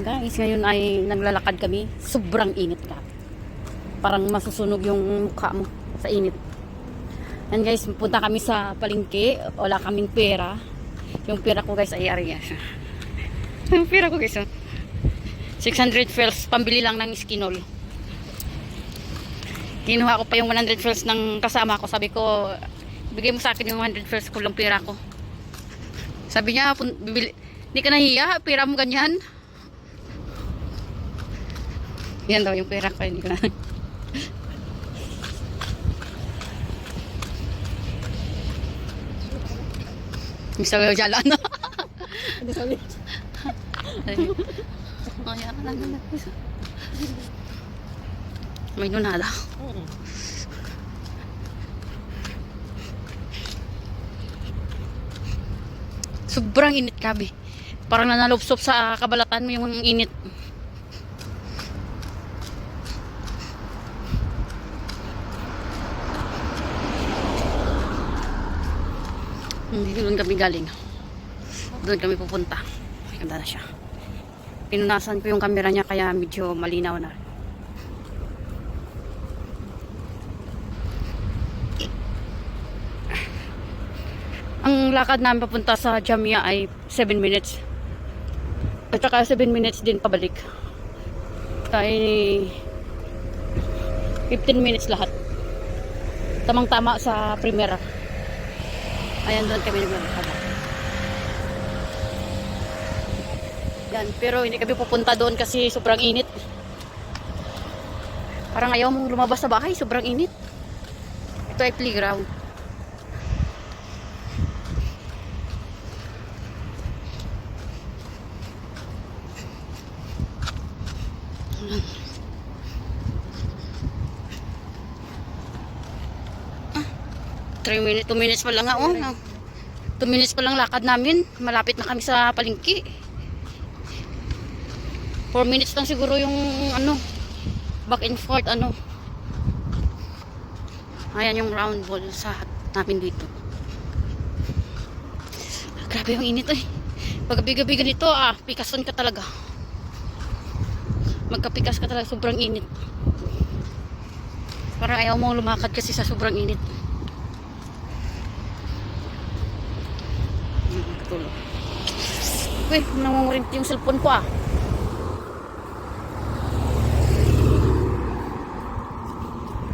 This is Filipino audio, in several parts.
Guys, ngayon ay naglalakad kami. Sobrang init ka. Parang masusunog yung mukha mo sa init. And guys, punta kami sa palengke. Wala kaming pera. Yung pera ko guys ay area siya. Yung pera ko guys, 600 fels. Pambili lang ng skinol. Kinuha ko pa yung 100 fels ng kasama ko. Sabi ko, bigay mo sa akin yung 100 fels ko lang pera ko. Sabi niya, bibili, hindi ka nahiya, pera mo ganyan. Yan daw yung pera ko, hindi ko na. Mr. Jalan. Ano sabi? Oh, yan na lang. May nunada. Sobrang init kabi. Parang nanalupsop sa kabalatan mo yung init. Doon kami galing. Doon kami pupunta. Ganda na siya. Pinunasan ko yung camera niya kaya medyo malinaw na. Ang lakad namin papunta sa Jamia ay 7 minutes. At saka 7 minutes din pabalik. Ay 15 minutes lahat. Tamang-tama sa Primera. Ayan, doon kami naglalakad. Yan, pero hindi kami pupunta doon kasi sobrang init. Parang ayaw mong lumabas sa bahay, sobrang init. Ito ay playground. Ah, 2 minutes pa lang nga, oh. 2 minutes pa lang lakad namin. Malapit na kami sa palengke. 4 minutes lang siguro yung ano, back and forth ano. Ayan yung round ball sa namin dito. Grabe yung init eh. Pag gabi-gabi ganito pikason ka talaga. Magkapikas ka talaga, sobrang init. Parang ayaw mo lumakad kasi sa sobrang init. Katulog. Uy, nangungurinti yung cellphone ko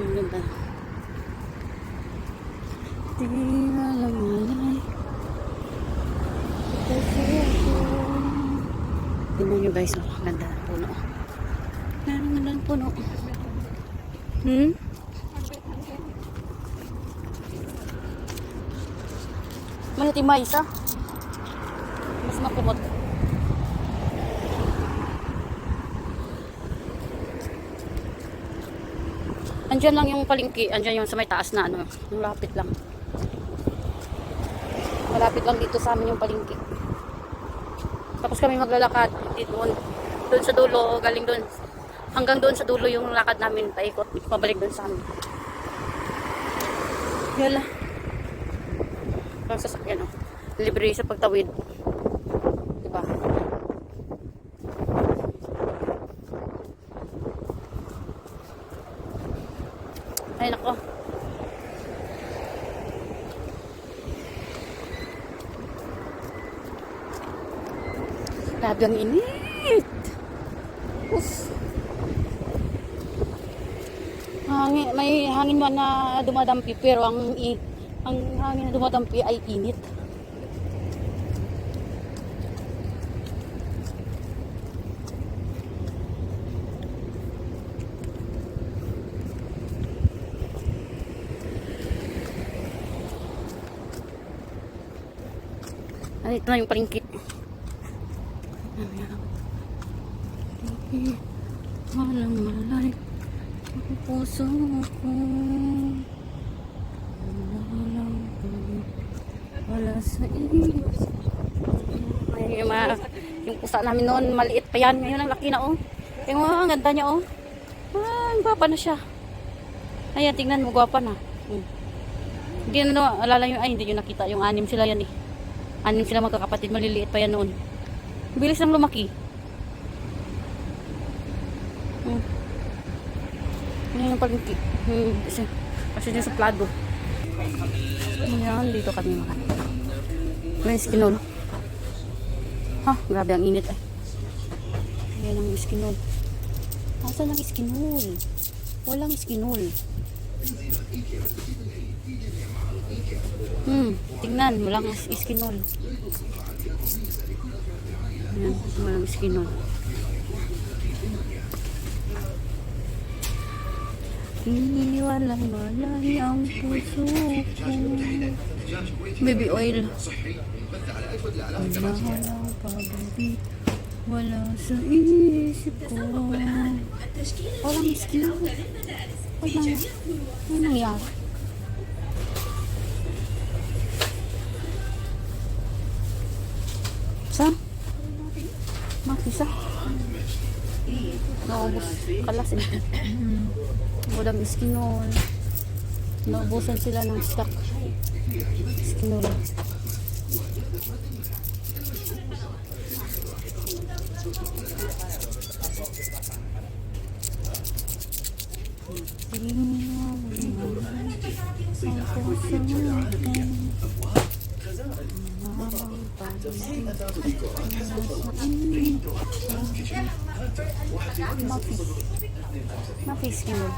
Ang ganda. Di alam malay. Tingnan nyo guys, ang ganda ng puno. Ang ganda ng puno. Maniti maisa. Mas makumot. Andyan lang yung palengke, andyan yung sa may taas na ano, yung lapit lang. Malapit lang dito sa amin yung palengke. Tapos kami maglalakad dito doon sa dulo, galing doon. Hanggang doon sa dulo yung lakad namin, paikot, pabalik doon sa amin. Yala. Ang sasakyan libre sa pagtawid. Diba? Ay nako. Grabe ang init. May hangin man na dumadampi pero ang hangin na dumadampi ay init. Ay, ito na yung palengke. Walang malay ang puso ko. Wala sa iyo. Ay, yung pusa namin noon, maliit pa yan. Ngayon ang laki na Yung ang ganda niya ang gwapa na siya. Ayan, tingnan mo, gwapa na. Hindi na alala nyo, hindi nyo nakita. Yung 6 sila yan 6 sila magkakapatid, maliliit pa yan noon. Bilis lang lumaki. yung palengke. Kasi dyan sa Plado. Ayan, dito kami makan. May iskinol. Ha, grabe ang init eh. Ayan ang iskinol. Asan ang iskinol? Walang iskinol. Tingnan, walang iskinol. Ayan, walang iskinol. Iniwalang malay ang puso ko. Baby oil. Walang pag-ibig, wala sa isip ko. Walang iskinol. Ano nangyari? Saan? Makisa. Naubos. Kalas eh. Walang iskinol. Naubusan sila ng stock. Iskinol. Mapis iskinol.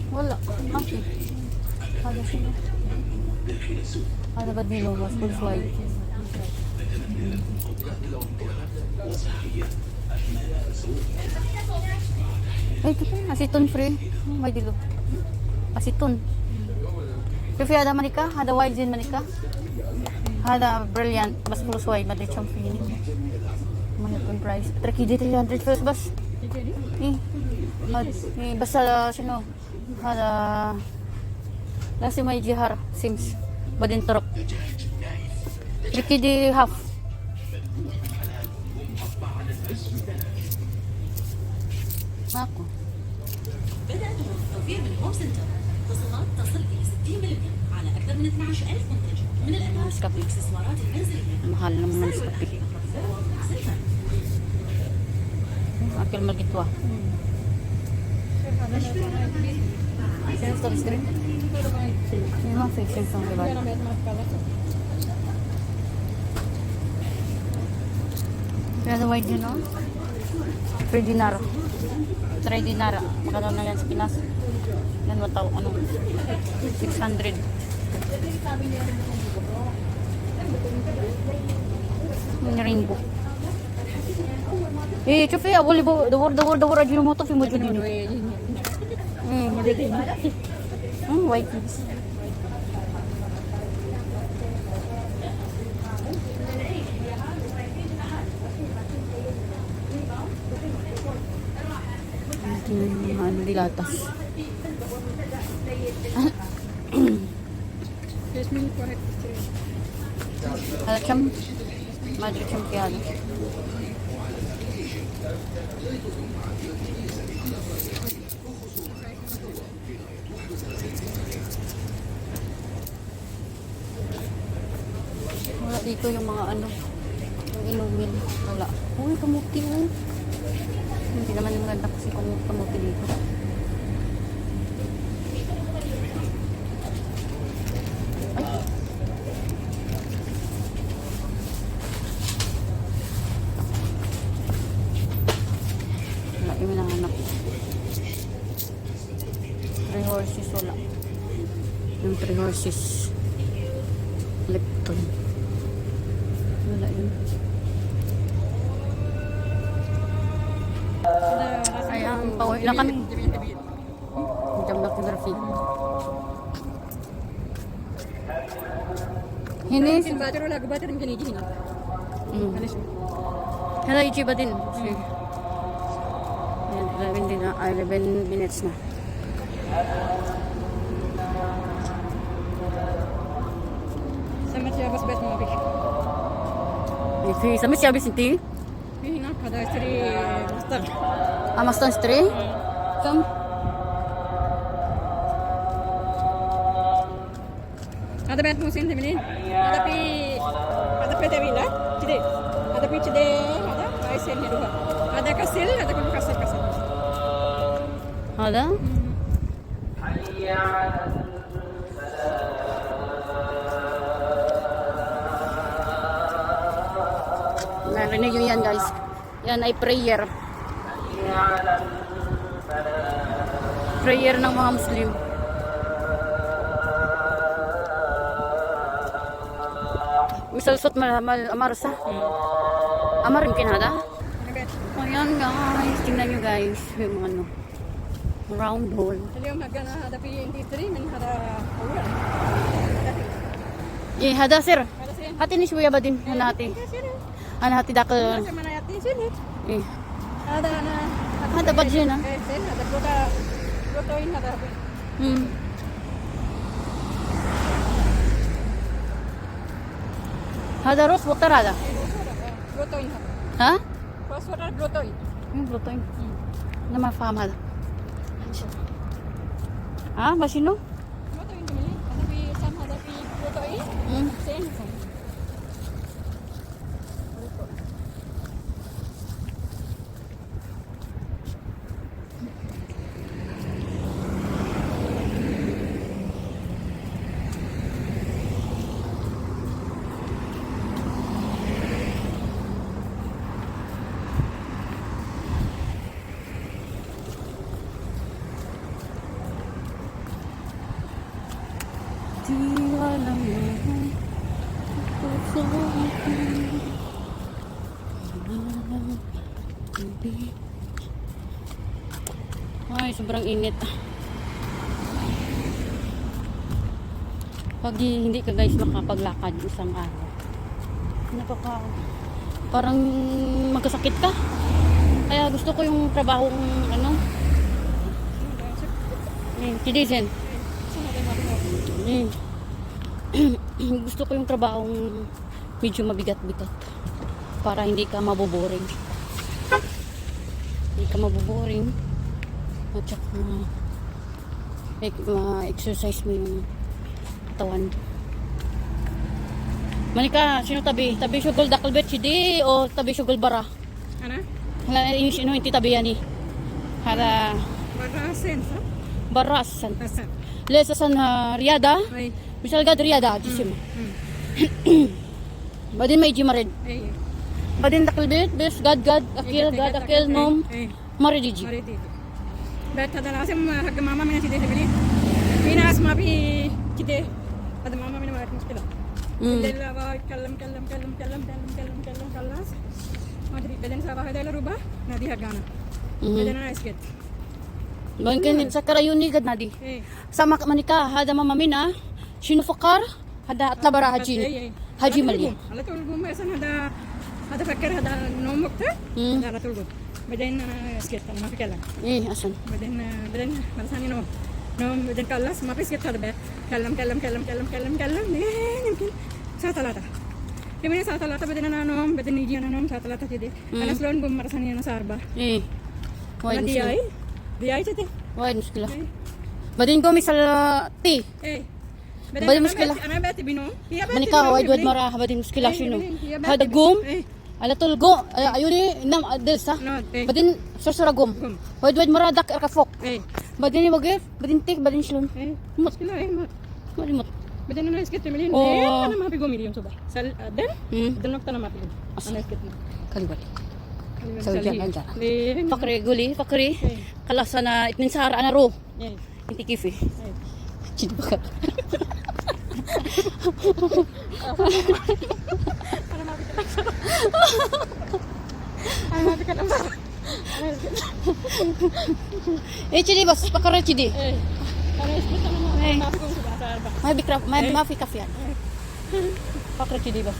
Wala. Okay. Ada sini. Ada ba't nilo? Mas full flight. Ay, ito pa. Asiton free. May dilo. Asiton. If ada manika, ada wide din manika. Ada brilliant. Mas full wide. Madrid siyang free. Mayroon price. Traki di 300 first bus. Basta sino ada nasi may jihar sims badin torok triki di half ako بدأت التوفير من هوم سنتر اتصالات تصل إلى 60% على أكثر من 12,000 منتج من الأثاث والإكسسوارات المنزلية. mahal naman ng skapi akil magitwa sino stop screen? Yung mga fixings ang diba? Pero wide yun, no? 3 dinar. 3 dinar. Magkano na yan sa Pinas? Yan, ano? 600. Yung rainbow. شوفي اول دور اجيله موطه في موجودين وايت ano dilatas هذا كم ما ادري كم في هذا wala dito yung mga ano yung inumin wala uy kamuti oh hindi naman yung ganda kasi kamuti dito wala yung hinahanap 3 horses wala yung 3 horses Lipton wala yun ayan pauwi na kami jam photography hindi الباتر ولا باتر يمكن يجي هنا هذا يجي بعدين 11 minutes na سمعت يا بس بيت ما فيش في سميت يا بسنتي في هناك هذا يشتري مصدر. أمستان ستري كم هذا بيت موسين تملين. هذا في تبيلا كده. هذا في كده هذا عايزين هدوها. هذا كسل هذا كله كسل. هذا narinig nyo yan guys, yan ay prayer ng mga Muslim. Misal sot amarsa amar yumkin hada. Ayan guys, tingnan nyo guys yung mga ano round hole. اليوم هجنا هذا في انتي من هذا أول. Eh hada sir, هذا سين. hati ni suya ba din hanati hanati dakal عشان أنا يأتي سين. eh هذا أنا. hada ba dyan ah. سين هذا بروتين هذا. Hmm. Hada rose water hada. بروتين هذا. Ha? فوسفور بروتين. Protein. Na ma-faham hada. Ah, masino? بروتين تملين. هذا في سام هذا في بروتين. Hmm. سين. Di alam mo puso ko. Ay, sobrang init. Pag hindi ka guys makapaglakad isang araw, parang magkasakit ka. Kaya gusto ko yung trabahong ano, citizen. Gusto ko yung trabahong medyo mabigat-bigat para hindi ka maboboring. Hindi ka maboboring. At saka ma-exercise mo yung katawan. Manika, sino tabi? Tabi syugol dakalbet sidi o tabi syugol bara? أنا. Hala, yung sino hindi tabi yan eh. Hala, برا سين صح؟ baras. San. بس. Lesa san Riyada. أي. Misal gad Riyada, jisim. Badin may jimarid. أي. Badin dakalbet, bes gad akil nom أي. maridiji. مريض. بيت هذا لازم حق ماما من كده تبلي. في ناس ما في كده. هذا ماما من ما مشكلة. لا بقى كلم خلاص. ما أدري بعدين سافا هذا الربع نادي هجانا. بعدين أنا إسكت. Mungkin sa karayuni gad nadi. إيه. Sama manika hada mama mina sino fakar hada atlabara haji. Haji Malia. على طول قوم مثلا هذا فكر هذا نوم وقته. Hmm. على طول قوم. بعدين أنا إسكت ما في كلام. Eh, asan? بعدين مثلا نوم بعدين خلص ما في سكت هذا بيت كلم يمكن ساعة 3 يمكن ساعة 3 بعدين أنا نوم بعدين يجي أنا نوم ساعة 3 كده أنا سلون قوم مرة ثانية أنا ساعة 4 Eh. أنا Why muskila? دي آي كده Why muskila? Badin ko misal ti. إيه بدي مشكلة. أنا بيت بينوم Manika why wad mara badin muskila sino? Hada gum. إيه Ala tulgo ayuni nam adelsa. نود إيه Badin sursuragum. Gum. Wad mara dak erkafok. إيه Badin ni magif, badin tik, badin slun. إيه Mut. مشكلة إيه مات Malimot. بعدين أنا إسكت ملين أوه. إيه أنا ما في قوم اليوم صباح سل دن Hmm. دن وقت أنا ما في قوم أصلاً. أنا إسكت Kalibali. Saudi Arabia. ليه Fakri guli, fakri. إيه Kalasa na itnin sahar ana ro. إيه Inti kifi. إيه Chid baka. أنا ما بتكلم صح. Eh chidi bas, pakare chidi. إيه أنا إسكت أنا إيه. ما في قوم صباح ساعة 4 May bikra, may mafi kafe yan. Pakare chidi bas.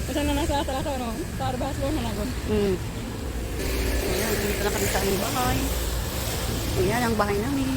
بس أنا ساعة 3 ونوم ساعة 4 سلون أنا أقول Ayan, dito na kami sa aming bahay. Ayan ang bahay namin.